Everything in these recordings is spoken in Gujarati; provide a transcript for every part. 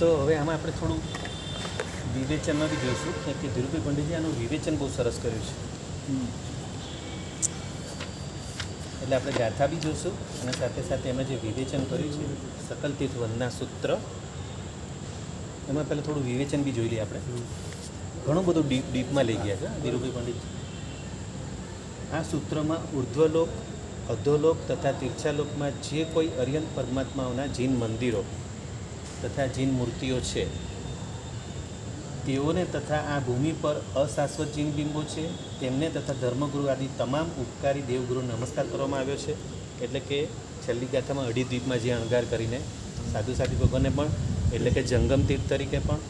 તો હવે આમાં આપણે થોડું વિવેચનમાં બી જોઈશું કે ધીરુભાઈ પંડિતજી આનું વિવેચન બહુ સરસ કર્યું છે. એટલે આપણે ગાથા બી જોઈશું અને સાથે સાથે એમાં જે વિવેચન કર્યું છે સકલ તીર્થ વંદના સૂત્ર, એમાં પહેલાં થોડું વિવેચન બી જોઈ લઈએ આપણે. ઘણું બધું ડીપમાં લઈ ગયા છે ધીરુભાઈ પંડિતજી. આ સૂત્રમાં ઉર્ધ્વલોક, અધોલોક તથા તીર્છાલોકમાં જે કોઈ અર્યંત પરમાત્માઓના જૈન મંદિરો તથા જૈન મૂર્તિઓ છે તેઓને તથા આ ભૂમિ પર અશાશ્વત જૈન બિંબો છે તેમને તથા ધર્મગુરુ આદિ તમામ ઉપકારી દેવગુરુને નમસ્કાર કરવામાં આવ્યો છે. એટલે કે છેલ્લી ગાથામાં અઢી દ્વીપમાં જે અણગાર કરીને સાધુ સાધુ ભગવાનને પણ, એટલે કે જંગમ તીર્થ તરીકે પણ,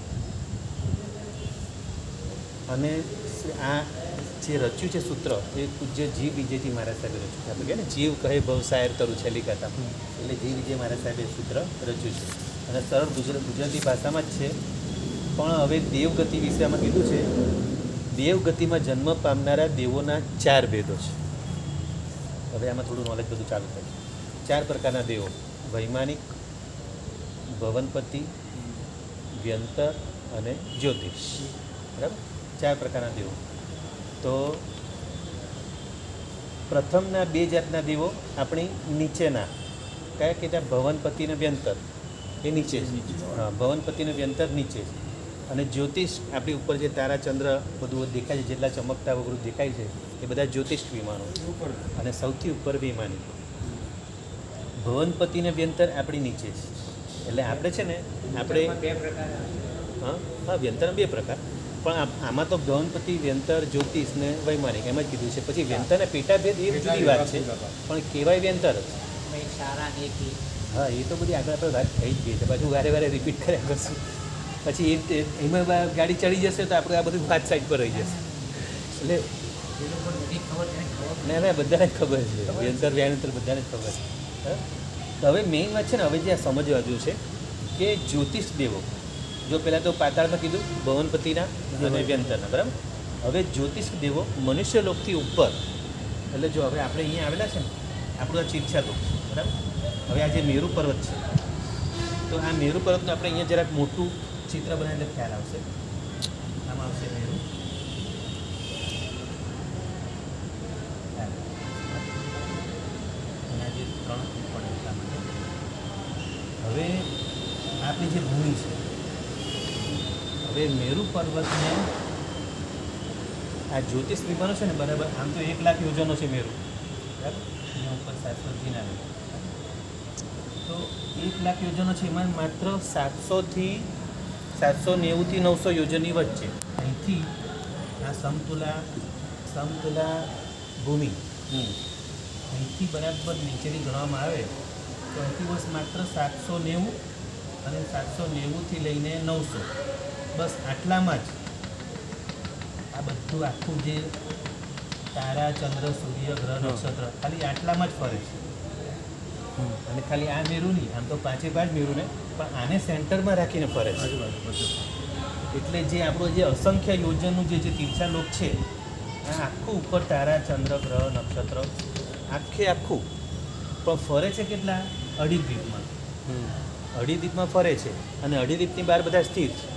અને આ જે રચ્યું છે સૂત્ર એ પૂજ્ય જી વિજયજી મહારાજ સાહેબે રચ્યું છે. આપણે કહે ને જીવ કહે ભવસાયર તરું છેલ્લી ગાથામાં, એટલે જી વિજય મહારાજ સાહેબે સૂત્ર રચ્યું છે અને સરળ ગુજરાતી ભાષામાં જ છે. પણ હવે દેવગતિ વિશે આમાં કીધું છે, દેવગતિમાં જન્મ પામનારા દેવોના 4 ભેદો છે. હવે આમાં થોડું નોલેજ બધું ચાલુ થાય છે. 4 પ્રકારના દેવો: વૈમાનિક, ભવનપતિ, વ્યંતર અને જ્યોતિષ. બરાબર, 4 પ્રકારના દેવો. તો પ્રથમના 2 જાતના દેવો આપણી નીચેના કયા કીધા? ભવનપતિ અને વ્યંતર, એ નીચે છે. હા, ભવનપતિ અને વ્યંતર નીચે છે. અને જ્યોતિષ આપણી ઉપર જે તારા ચંદ્ર બધું દેખાય છે, જેટલા ચમકતા વગર દેખાય છે એ બધા જ્યોતિષ વિમાનો. અને સૌથી ઉપર વૈમાનિક. ભવનપતિ અને વ્યંતર આપણી નીચે છે. એટલે આપણે છે ને, આપણે 2 પ્રકાર. હા, વ્યંતરના 2 પ્રકાર. પણ આમાં તો ભવનપતિ, વ્યંતર, જ્યોતિષ ને વૈમાનિક એમ જ કીધું છે. પછી વ્યંતરના પેટાભેદ એ જુદી વાત છે, પણ કહેવાય વ્યંતર જ. એક સારા ને એક હા, એ તો બધી આગળ આપણે વાત થઈ જ ગઈ છે. પાછું વારે વારે રિપીટ કર્યા કરશું. પછી એમાં ગાડી ચડી જશે તો આપણે આ બધું વાત સાઈડ પર રહી જશે. એટલે ના ના, બધાને જ ખબર છે. વ્યંતર વ્યાંતર બધાને જ ખબર છે. તો હવે મેઇન વાત છે ને, હવે જે આ સમજવા જેવું છે કે જ્યોતિષ દેવો, જો પહેલાં તો પાતાળમાં કીધું ભવનપતિના અને વ્યંતરના, બરાબર. હવે જ્યોતિષ દેવો મનુષ્ય લોકથી ઉપર. એટલે જો હવે આપણે અહીંયા આવેલા છે ને, આપણું આ ચીરછા લોક, બરાબર. હવે આ જે મેરુ પર્વત છે, તો આ મેરુ પર્વતનું આપણે અહીંયા જરાક મોટું ચિત્ર બનાવીને ખ્યાલ આવશે. આમાં આવશે મેરુ. એના જે 3 પડે એટલા માટે. હવે આપણી જે ભૂમિ છે, હવે મેરુ પર્વતને આ જ્યોતિષ વિમાનો છે ને, બરાબર. આમ તો 1 લાખ યોજનો છે મેરુ, બરાબર. એના ઉપર શાશ્વતજીના આવે. તો 1 લાખ યોજનો છે, એમાં માત્ર 790 થી 900 યોજનની વચ્ચે અહીંથી આ સમતુલા ભૂમિ અહીંથી બરાબર નીચેથી ગણવામાં આવે તો અહીંથી બસ માત્ર 790 અને 790થી લઈને 900, બસ આટલામાં જ આ બધું આખું જે તારા, ચંદ્ર, સૂર્ય, ગ્રહ, નક્ષત્ર ખાલી આટલામાં જ ફરે છે. અને ખાલી આ મેરુ નહીં, આમ તો 5 મેરુ ને, પણ આને સેન્ટરમાં રાખીને ફરે છે. એટલે જે આપણું જે અસંખ્ય યોજનનું જે તીર્છાલોક છે, આ આખું ઉપર તારા, ચંદ્ર, ગ્રહ, નક્ષત્ર આખું પણ ફરે છે કેટલા? અઢી દ્વીપમાં ફરે છે. અને અઢી દ્વીપની બહાર બધા સ્થિર છે.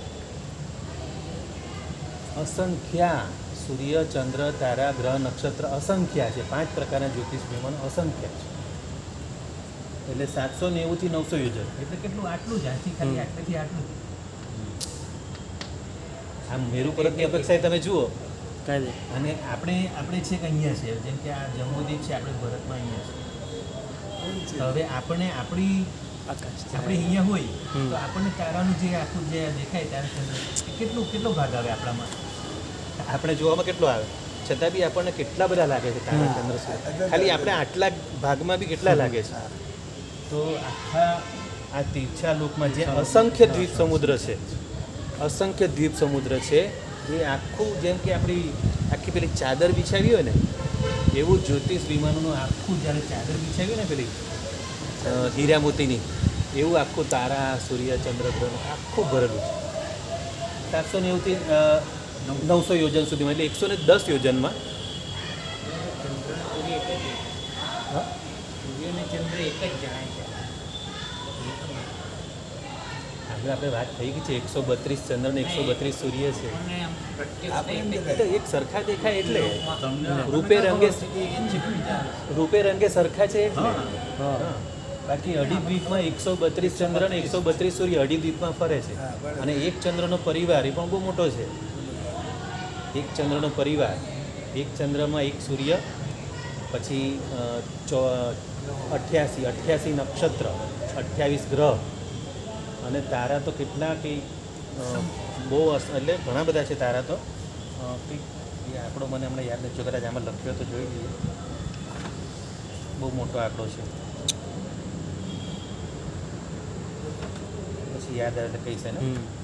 અસંખ્યા સૂર્ય, ચંદ્ર, તારા, ગ્રહ, નક્ષત્ર અસંખ્યા છે. 5 પ્રકારના જ્યોતિષ વિમાનો અસંખ્ય છે. એટલે 790 થી 900 યોજન એટલે કેટલું? આટલું જ. આથી ખાલી આટલેથી આટલું. આમ મેરુ પર્વતની અપેક્ષાએ તમે જુઓ. અને આપણે છે કે અહીંયા છે, જેમ કે આ જંબુદ્વીપ છે, આપણે ભારતમાં અહીંયા છે. હવે આપણી અહીંયા હોય તો આપણને તારાનું જે આખું જે દેખાય તારા કેટલો ભાગ આવે આપણામાં? આપણે જોવામાં કેટલો આવે, છતાં બી આપણને કેટલા બધા લાગે છે તારા, ચંદ્ર, સૂર્ય. ખાલી આપણે આટલા ભાગમાં બી કેટલા લાગે છે? તો આખા આ તીર્છાલોકમાં જે અસંખ્ય દ્વીપ સમુદ્ર છે, એ આખું જેમ કે આપણી આખી પેલી ચાદર બિછાવી હોય ને, એવું જ્યોતિષ વિમાનોનું આખું જ્યારે ચાદર બિછાવી હોય ને પેલી હીરા મોતીની, એવું આખું તારા, સૂર્ય, ચંદ્ર, ગ્રહ આખું ભરેલું છે. 790 થી 900 યોજન સુધીમાં, એટલે 110 યોજનમાં. સૂર્ય અને ચંદ્ર એક જ જણાય છે. આગળ આપણે વાત થઈ ગઈ છે 132 ચંદ્ર ને 132 સૂર્ય છે મને આમ પ્રત્યક્ષ આપણે એમ દેખાય. દેખાય. તો એક સરખા દેખાય એટલે તમને રૂપે રંગે હા રૂપે રંગે સરખા છે એટલે હા. બાકી અઢી દ્વીપમાં 132 ચંદ્ર ને 132 સૂર્ય અઢી દ્વીપમાં ફરે છે હા, બરાબર. અને એક ચંદ્રનો પરિવાર એ પણ બહુ મોટો છે. એક ચંદ્રનો પરિવાર, એક ચંદ્રમાં એક સૂર્ય, પછી 88 નક્ષત્ર, 28 ગ્રહ અને તારા તો કેટલા કંઈ બહુ એટલે ઘણા બધા છે તારા તો કંઈક એ આંકડો મને હમણાં યાદ નથી, જો કદાચ આમાં લખ્યો તો જોઈ લઈએ. બહુ મોટો આંકડો છે, પછી યાદ આવે તો કહીશ ને.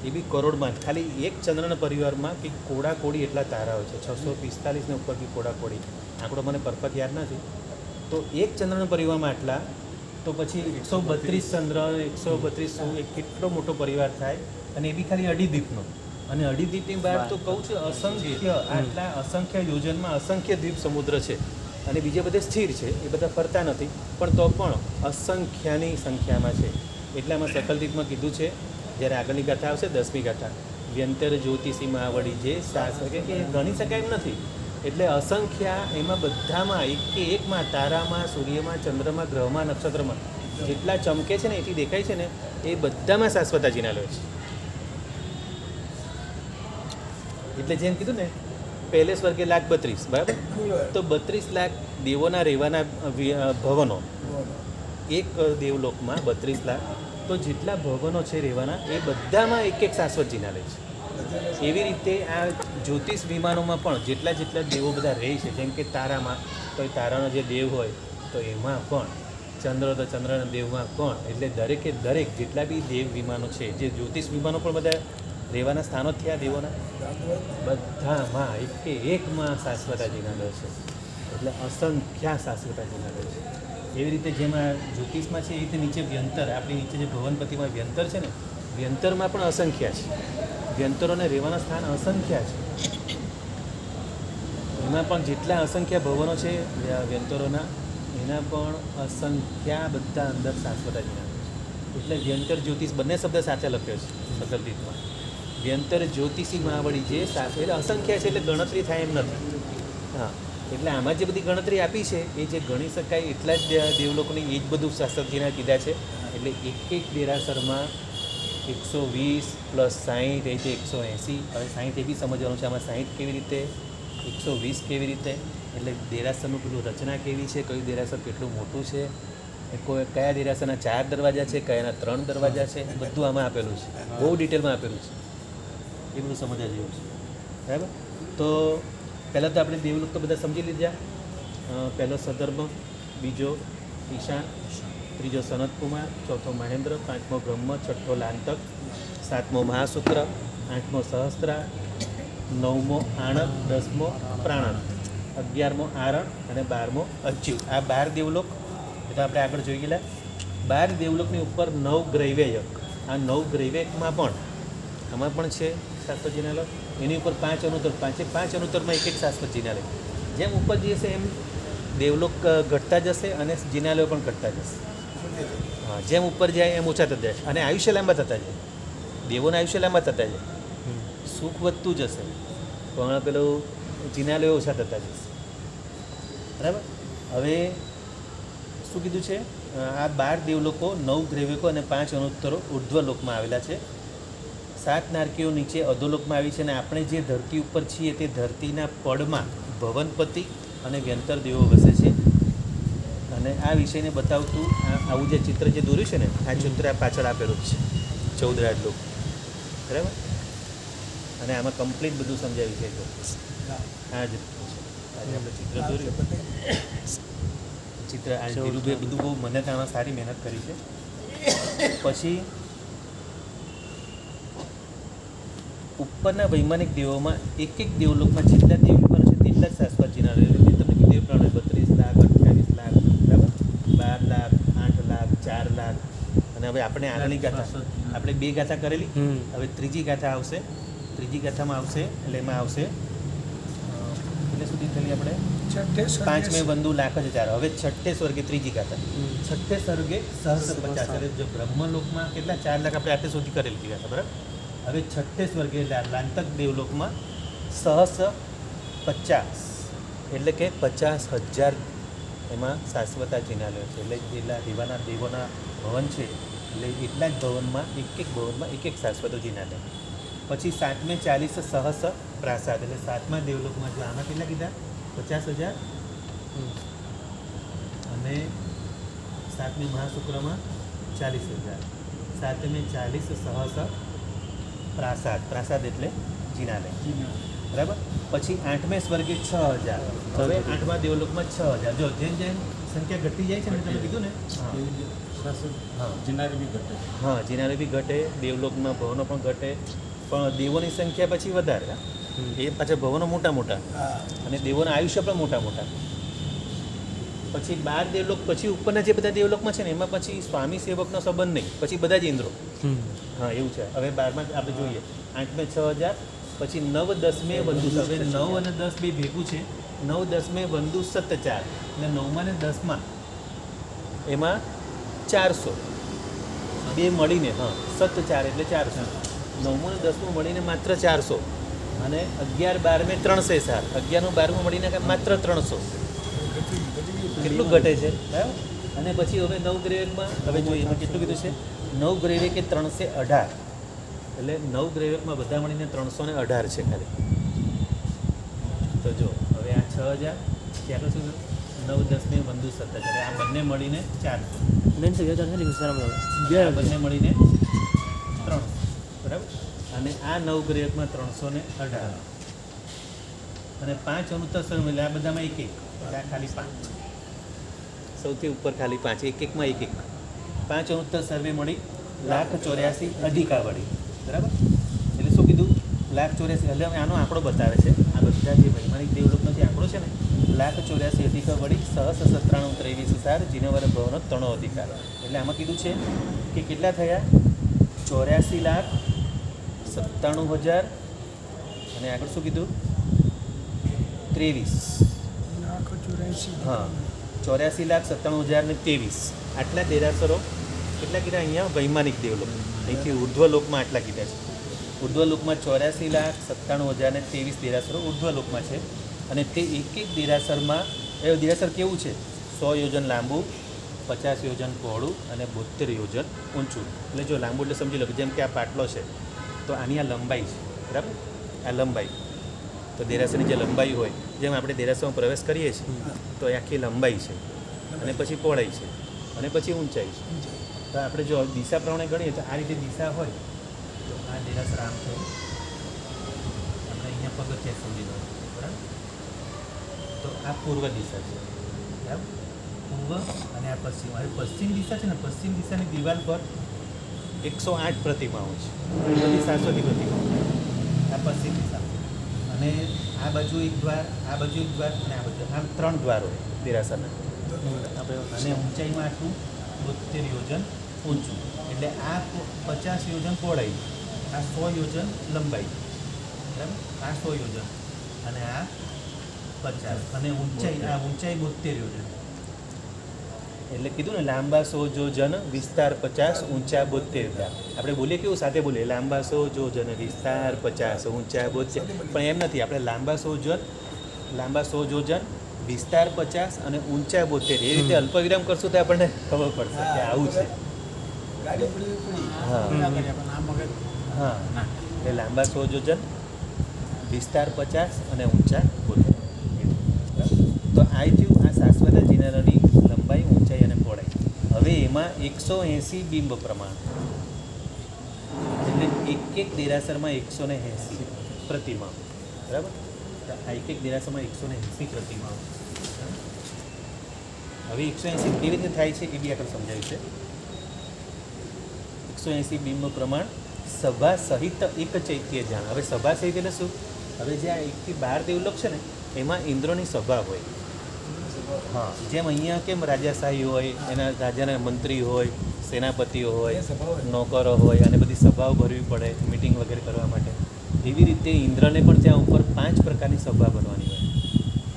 એ બી કરોડમાં જ. ખાલી એક ચંદ્રના પરિવારમાં કે કોડાકોડી એટલા તારા હોય છે, 645 ને ઉપર બી કોડાકોડી. આંકડો મને પરફેક્ટ યાદ નથી. તો એક ચંદ્રના પરિવારમાં આટલા, તો પછી 132 ચંદ્ર, 132 એ કેટલો મોટો પરિવાર થાય, અને એ બી ખાલી અઢી દ્વીપનો. અને અઢી દ્વીપની બહાર તો કહું છું અસંખ્ય, આટલા અસંખ્ય યોજનમાં અસંખ્ય દ્વીપ સમુદ્ર છે, અને બીજે બધે સ્થિર છે, એ બધા ફરતા નથી, પણ તો પણ અસંખ્યની સંખ્યામાં છે. એટલે આમાં સકલદીપમાં કીધું છે, જ્યારે આગળની ગાથા આવશે 10મી ગાથા, વ્યંતર જ્યોતિષી માવડી જે સાસ કે ગણી શકાય એમ નથી. એટલે અસંખ્ય એમાં બધામાં એક કે એકમાં, તારામાં, સૂર્યમાં, ચંદ્રમાં, ગ્રહમાં, નક્ષત્રમાં જેટલા ચમકે છે ને એથી દેખાય છે ને એ બધામાં શાશ્વતાજીના લે છે. એટલે જેમ કીધું ને પહેલે સ્વર્ગે 1,32,000 બરાબર, તો 32 લાખ દેવોના રહેવાના ભવનો એક દેવલોકમાં 32 લાખ, તો જેટલા ભવનો છે રહેવાના એ બધામાં એક એક શાશ્વતજીના લે છે. એવી રીતે આ જ્યોતિષ વિમાનોમાં પણ જેટલા જેટલા દેવો બધા રહે છે, જેમ કે તારામાં તો એ તારાનો જે દેવ હોય તો એમાં પણ, ચંદ્ર તો ચંદ્રના દેવમાં પણ, એટલે દરેકે દરેક જેટલા બી દેવ વિમાનો છે, જે જ્યોતિષ વિમાનો પણ બધા રહેવાના સ્થાનો જ થયા દેવોના, બધામાં એક કે એકમાં શાશ્વતાજીના લે છે. એટલે અસંખ્ય શાશ્વતાજીના લે છે. એવી રીતે જેમાં જ્યોતિષમાં છે એ રીતે નીચે વ્યંતર, આપણી નીચે જે ભવનપતિમાં વ્યંતર છે ને, વ્યંતરમાં પણ અસંખ્ય છે. વ્યંતરોને રહેવાના સ્થાન અસંખ્ય છે. એમાં પણ જેટલા અસંખ્ય ભવનો છે વ્યંતરોના, એના પણ અસંખ્ય બધા અંદર શાશ્વતાજીના છે. એટલે વ્યંતર જ્યોતિષ બંને શબ્દ સાચા લખ્યો છે સકલદીપમાં. વ્યંતર જ્યોતિષી માવડી જે સાથે, એટલે અસંખ્ય છે, એટલે ગણતરી થાય એમ નથી. હા, એટલે આમાં જે બધી ગણતરી આપી છે એ જે ગણી શકાય એટલા જ દેવલોકોની એ જ બધું શાસ્ત્રજીના કીધા છે. એટલે એક એક દેરાસરમાં 120 + 60 એ છે 180. હવે 60 એ બી સમજવાનું છે, આમાં 60 કેવી રીતે, 120 કેવી રીતે, એટલે દેરાસરનું પેલું રચના કેવી છે, કયું દેરાસર કેટલું મોટું છે, કયા દેરાસરના 4 દરવાજા છે, કયાના 3 દરવાજા છે, બધું આમાં આપેલું છે, બહુ ડિટેલમાં આપેલું છે. એ બધું સમજવા જેવું છે. બરાબર. તો પહેલાં તો આપણે દેવલોક તો બધા સમજી લીધા. પહેલો સદર્ભ, બીજો ઈશાન, ત્રીજો સનતકુમાર, ચોથો મહેન્દ્ર, પાંચમો બ્રહ્મ, છઠ્ઠો લાંતક, સાતમો મહાસૂત્ર, આઠમો સહસ્ત્રા, નવમો આણક, 10મો પ્રાણક, 11મો આરણ અને 12મો અચ્યુત. આ 12 દેવલોક એ તો આપણે આગળ જોઈ ગયેલા. 12 દેવલોકની ઉપર 9 ગ્રૈવેયક. આ 9 ગ્રૈવેયકમાં પણ આમાં પણ છે શાશ્વતજીના લોક. એની ઉપર 5 અનુત્તર, 5 અનુત્તરમાં એક એક શાશ્વતજીના લે. જેમ ઉપર જશે એમ દેવલોક ઘટતા જશે અને જીનાલયો પણ ઘટતા જશે. હા, જેમ ઉપર જાય એમ ઓછા થતા જાય, અને આયુષ્ય લાંબા થતા જાય. દેવોના આયુષ્ય લાંબા થતા જાય, સુખ વધતું જશે, પણ પેલું જીનાલયો ઓછા થતા જશે. બરાબર. હવે શું કીધું છે? આ 12 દેવલોકો, 9 ગ્રૈવેકો અને 5 અનુત્તરો ઉર્ધ્વલોકમાં આવેલા છે. 7 નારકીઓ નીચે અધોલોકમાં આવી છે, અને આપણે જે ધરતી ઉપર છીએ તે ધરતીના પડમાં ભવનપતિ અને વ્યંતર દેવો વસે છે. અને આ વિષયને બતાવતું આવું જે ચિત્ર જે દોર્યું છે ને, આ ચિત્ર પાછળ આપેલું જ છે, 14 રાજલોક. બરાબર. અને આમાં કમ્પ્લીટ બધું સમજાવ્યું છે. આ જ આજે આપણે ચિત્ર દોર્યું, ચિત્ર આ ધીરુભાઈ બધું બહુ મને આમાં સારી મહેનત કરી છે. પછી ઉપરના વૈમાનિક દેવોમાં એક એક દેવલોકમાં જેટલા દેવ વિમાનો છે તેટલા જ શાશ્વતજીના રહેલા. મેં તમને કીધું એ પ્રમાણે 32 લાખ, 28 લાખ, બરાબર, 12 લાખ, 8 લાખ, 4 લાખ. અને હવે આપણે આગળની ગાથા, આપણે 2 ગાથા કરેલી, હવે ત્રીજી ગાથા આવશે. ત્રીજી ગાથામાં આવશે એટલે એમાં આવશે એટલે સુધી થયેલી આપણે પાંચમે બંધુ લાખ જ ચાર. હવે છઠ્ઠે સ્વર્ગે ત્રીજી ગાથા. છઠ્ઠે સ્વર્ગે સહસ્ર 50. એટલે જો બ્રહ્મલોકમાં કેટલા 4 લાખ આપણે આટલે સુધી કરેલી હતી ગાથા, બરાબર. હવે છઠ્ઠે સ્વર્ગે લાંતક દેવલોકમાં સહસ્ર 50 એટલે કે 50,000 એમાં શાશ્વતા જિનાલયો છે. એટલે જેટલા દેવાના દેવોના ભવન છે એટલે એટલા જ ભવનમાં એક ભવનમાં એક શાશ્વતો જિનાલય. પછી 7મે 40 સહસ્ર પ્રાસાદ. એટલે 7મા દેવલોકમાં જો આમાં કેટલા કીધા 50,000 અને 7મે મહાશુક્રમાં 40,000. 7મે 40 સહસ્ર પ્રાસાદ. પ્રાસાદ એટલે જિનાલય, બરાબર. પછી 8મે સ્વર્ગે 6,000. હવે 8મા દેવલોકમાં 6,000. જો જેમ જેમ સંખ્યા ઘટી જાય છે ને તમે કીધું ને, જિનારી બી ઘટે. હા જિનાલય બી ઘટે, દેવલોકમાં ભવનો પણ ઘટે, પણ દેવોની સંખ્યા પછી વધારે. એ પાછા ભવનો મોટા મોટા અને દેવોના આયુષ્ય પણ મોટા મોટા. પછી 12 દેવલોક પછી ઉપરના જે બધા દેવલોકમાં છે ને એમાં પછી સ્વામી સેવકનો સંબંધ નહીં, પછી બધા જ ઇન્દ્રો. હા એવું છે. હવે 12માં આપણે જોઈએ 8મે 6,000. પછી 9 10મે બંધુ. હવે 9 અને 10 બે ભેગું છે. 9 10મે બંધુ 7 4. એટલે 9માં ને 10માં એમાં 400 બે મળીને, 7 4 એટલે 400. 9મું ને 10મું મળીને માત્ર 400 અને 11 12મે 307. 11નું 12મું મળીને માત્ર 300. કેટલું ઘટે છે, બરાબર. અને પછી હવે 9 ગ્રેવેકમાં હવે જોઈએ એમાં કેટલું કીધું છે. 9 ગ્રેવેક એ 318. એટલે 9 ગ્રેવેકમાં બધા મળીને 318 છે ખાલી. તો જો હવે આ 6,000 ત્યાં શું 9 10મે બંધુ 7 એટલે આ બંને મળીને 400. આ બંને મળીને 300, બરાબર. અને આ 9 ગ્રેવેકમાં 318 અને 5 અનુત્તર એટલે આ બધામાં 1 1. એટલે આ ખાલી 5. સૌથી ઉપર ખાલી 5. એક એકમાં 1 1. 5 અનુત્તર સર્વે મળી 184,000 અધિકાવાળી, બરાબર. એટલે શું કીધું 184,000. એટલે આનો આંકડો બતાવે છે. આ બધા જે વૈમાનિક દેવલોકનો જે આંકડો છે ને 184,000 અધિકાવાળી સહસ 97,23 જીનવર ભવનો તણો અધિકાર. એટલે આમાં કીધું છે કે કેટલા થયા 84,97,000 અને આગળ શું કીધું 23. હા 84,97,023. આટલા દેરાસરો કેટલા કીધા અહીંયા વૈમાનિક દેવલોક. અહીંથી ઉર્ધ્વલોકમાં આટલા કીધા છે. ઉર્ધ્વલોકમાં 84,97,023 દેરાસરો ઉર્ધ્વલોકમાં છે. અને તે એક દેરાસરમાં એ દેરાસર કેવું છે 100 યોજન લાંબુ, 50 યોજન પહોળું અને 72 યોજન ઊંચું. એટલે જો લાંબુ એટલે સમજી લો કે જેમ કે આ પાટલો છે તો આની આ લંબાઈ છે, બરાબર. આ લંબાઈ તો દેરાસરની જે લંબાઈ હોય જેમ આપણે દેરાસરમાં પ્રવેશ કરીએ છીએ તો એ આખી લંબાઈ છે અને પછી પહોળાઈ છે અને પછી ઊંચાઈ છે. તો આપણે જો દિશા પ્રમાણે ગણીએ તો આ રીતે દિશા હોય તો આ દેરાસર આમ છે. આપણે અહીંયા પગથિયા સમજી લો, બરાબર. તો આ પૂર્વ દિશા છે, બરાબર. પૂર્વ અને આ પશ્ચિમ. હવે પશ્ચિમ દિશા છે ને પશ્ચિમ દિશાની દિવાલ પર 108 પ્રતિમાઓ છે. બધી શાશ્વતી પ્રતિમાઓ. આ પશ્ચિમ દિશા અને આ બાજુ એક દ્વાર, આ બાજુ એક દ્વાર અને આ બાજુ આમ 3 દ્વારો દેરાસરના. આપણે અને ઊંચાઈમાં આટલું 72 યોજન ઊંચું. એટલે આ 50 યોજન પહોળાઈ, આ 100 યોજન લંબાઈ, બરાબર. આ 100 યોજન અને આ 50 અને ઊંચાઈ આ ઊંચાઈ 72 યોજન. એટલે કીધું ને લાંબા 100 યોજન વિસ્તાર 50 ઊંચા 72. આપણે બોલીએ કેવું સાથે બોલીએ લાંબા 100 યોજન વિસ્તાર 50 ઊંચા 72. પણ એમ નથી. આપણે લાંબા 100 યોજન વિસ્તાર 50 અને ઊંચા 72 એ રીતે અલ્પવિરામ કરશું તો આપણને ખબર પડશે કે આવું છે. હા એટલે લાંબા 100 યોજન વિસ્તાર 50 અને ઊંચા 72. તો આ થયું આ શાશ્વત જિનાલયની લંબાઈ, ઊંચાઈ અને પહોળાઈ. હવે એમાં 180 બિંબ પ્રમાણ એટલે એક દેરાસરમાં 180 પ્રતિમા, બરાબર. આ એક દેરાસરમાં 180 પ્રતિમાઓ. હવે 180 કેવી રીતે થાય છે એ બી આગળ સમજાવ્યું છે. 180 બિંબ પ્રમાણ સભા સહિત એક ચૈત્ય જાણ. હવે સભા સહિત એટલે શું? હવે જે આ 1 થી 12 દેવલોક છે ને એમાં ઇન્દ્રોની સભા હોય. હા જેમ અહીંયા કેમ રાજાશાહી હોય, એના રાજાના મંત્રી હોય, સેનાપતિઓ હોય, નોકરો હોય અને બધી સભાઓ ભરવી પડે મિટિંગ વગેરે કરવા માટે. એવી રીતે ઇન્દ્રને પણ ત્યાં ઉપર 5 પ્રકારની સભા બનવાની હોય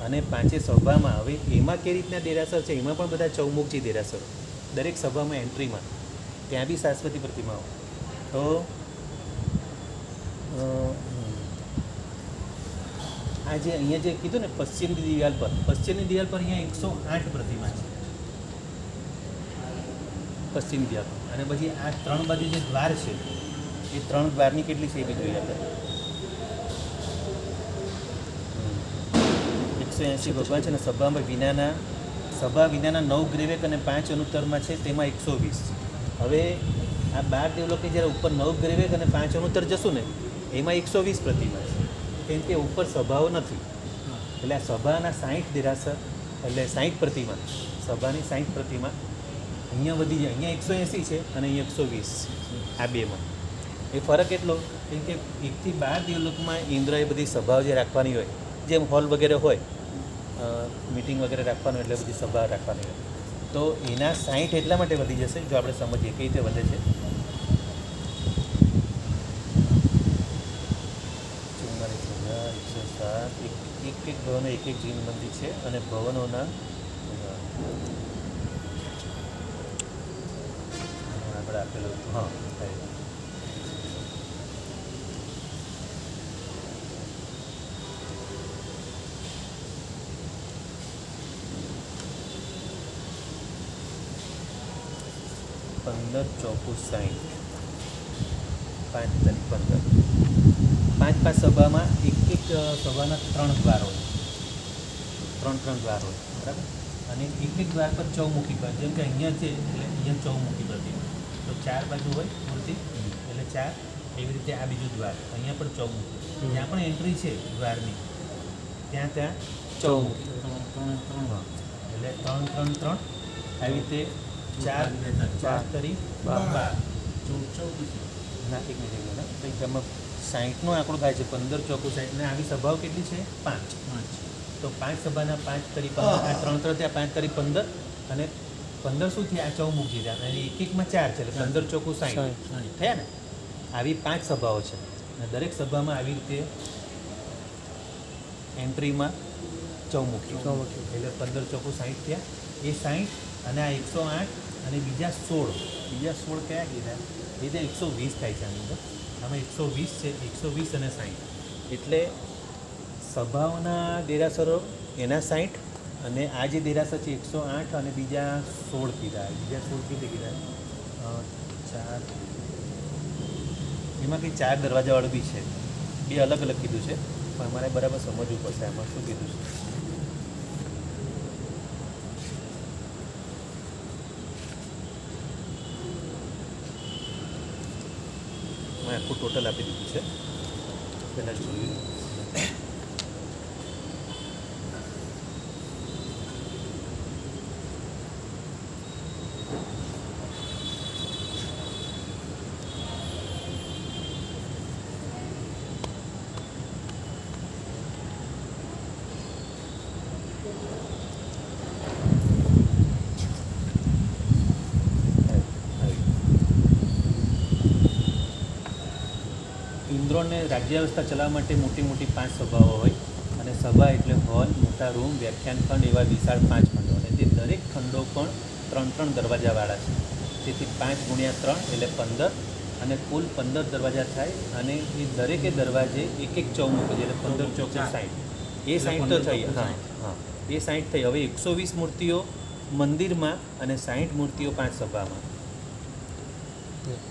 અને પાંચે સભામાં. હવે એમાં કઈ રીતના દેરાસર છે, એમાં પણ બધા ચૌમુખજી દેરાસરો, દરેક સભામાં એન્ટ્રીમાં ત્યાં બી શાશ્વતી પ્રતિમાઓ. તો આ જે અહીંયા જે કીધું ને પશ્ચિમની દિવાલ પર અહીંયા 108 પ્રતિમા છે પશ્ચિમ દિવાલ પર. અને પછી આ 3 બાજુ જે દ્વાર છે એ 3 દ્વારની કેટલી છે એ બી જોઈએ આપણે. 180 ભગવાન છે ને સભા વિનાના 9 ગ્રેવેક અને 5 અનુત્તરમાં છે, તેમાં 120. હવે આ 12 દેવલોકની જ્યારે ઉપર 9 ગ્રેવેક અને 5 અનુત્તર જશું ને એમાં 120 પ્રતિમા છે, કેમ કે ઉપર સભાઓ નથી. એટલે આ સભાના 60 દેરાસર, એટલે 60 પ્રતિમા, સભાની 60 પ્રતિમા અહીંયા વધી જાય. અહીંયા 180 છે અને અહીંયા 120, આ બેમાં એ ફરક એટલો કેમ કે 1 થી 12 દેવલોકમાં ઇન્દ્રએ બધી સભાઓ જે રાખવાની હોય, જેમ હોલ વગેરે હોય, મીટિંગ વગેરે રાખવાનું એટલે બધી સભા રાખવાની હોય, તો એના 60 એટલા માટે વધી જશે જો આપણે સમજીએ કઈ રીતે વધે છે. 107 એક ભવનો એક જીન મંદિર છે અને ભવનોના આપણે આપેલું હા પંદર ચોકું 60, 5 તારીખ 15, 5 સભામાં એક સભાના 3 દ્વાર હોય, 3 દ્વાર હોય બરાબર. અને એક દ્વાર પર ચૌમુખી પર, જેમ કે અહીંયા છે એટલે અહીંયા ચૌમુખી પ્રતિમા, તો 4 બાજુ હોય મૂર્તિ એટલે 4. એવી રીતે આ બીજું દ્વાર, અહીંયા પણ ચૌમુખી, જ્યાં પણ એન્ટ્રી છે દ્વારની ત્યાં ચૌમુખી, એટલે 3 આવી રીતે 4 તરી 12 ના એક મિનિટ ના કંઈક તમે 60નો આંકડો થાય છે, 15 ચોકું 60 ને આવી સભાઓ કેટલી છે 5. તો 5 સભાના 5 તરી 15, આ 3 ત્યાં 5 તરી 15 અને 15 શું થયા, આ ચૌમુખી થયા અને એકમાં 4 છે એટલે 15 ચોકું 60 થયા ને. આવી 5 સભાઓ છે અને દરેક સભામાં આવી રીતે એન્ટ્રીમાં ચૌમુખી એટલે 15 ચોકું 60 થયા. એ 60 અને આ 108 અને બીજા 16 કયા કીધા એ તો 120 થાય છે આની અંદર. આમાં 120 છે, 120 અને 60 એટલે સભાઓના દેરાસરો એના 60 અને આ જે દેરાસર છે 108 અને બીજા 16 કીધા. બીજા 16 કેટલે કીધા 4, એમાં કંઈ 4 દરવાજાવાળું બી છે, બે અલગ અલગ કીધું છે પણ અમારે બરાબર સમજવું પડશે આમાં શું કીધું છે. મેં આખું ટોટલ આપી દીધું છે, પહેલાં જોયું. ઇન્દ્રોને રાજ્ય વ્યવસ્થા ચલાવવા માટે મોટી 5 સભાઓ હોય અને સભા એટલે હોલ, મોટા રૂમ, વ્યાખ્યાન ખંડ એવા વિશાળ 5 ખંડો અને તે દરેક ખંડો પણ 3 દરવાજાવાળા છે. તેથી 5 ગુણ્યા 3 એટલે 15 અને કુલ 15 દરવાજા થાય અને એ દરેકે દરવાજે એક ચૌમુખી એટલે 15 ચોકું 60. એ 60 તો થઈ, હા એ 60 થઈ. હવે 120 મૂર્તિઓ મંદિરમાં અને 60 મૂર્તિઓ 5 સભામાં,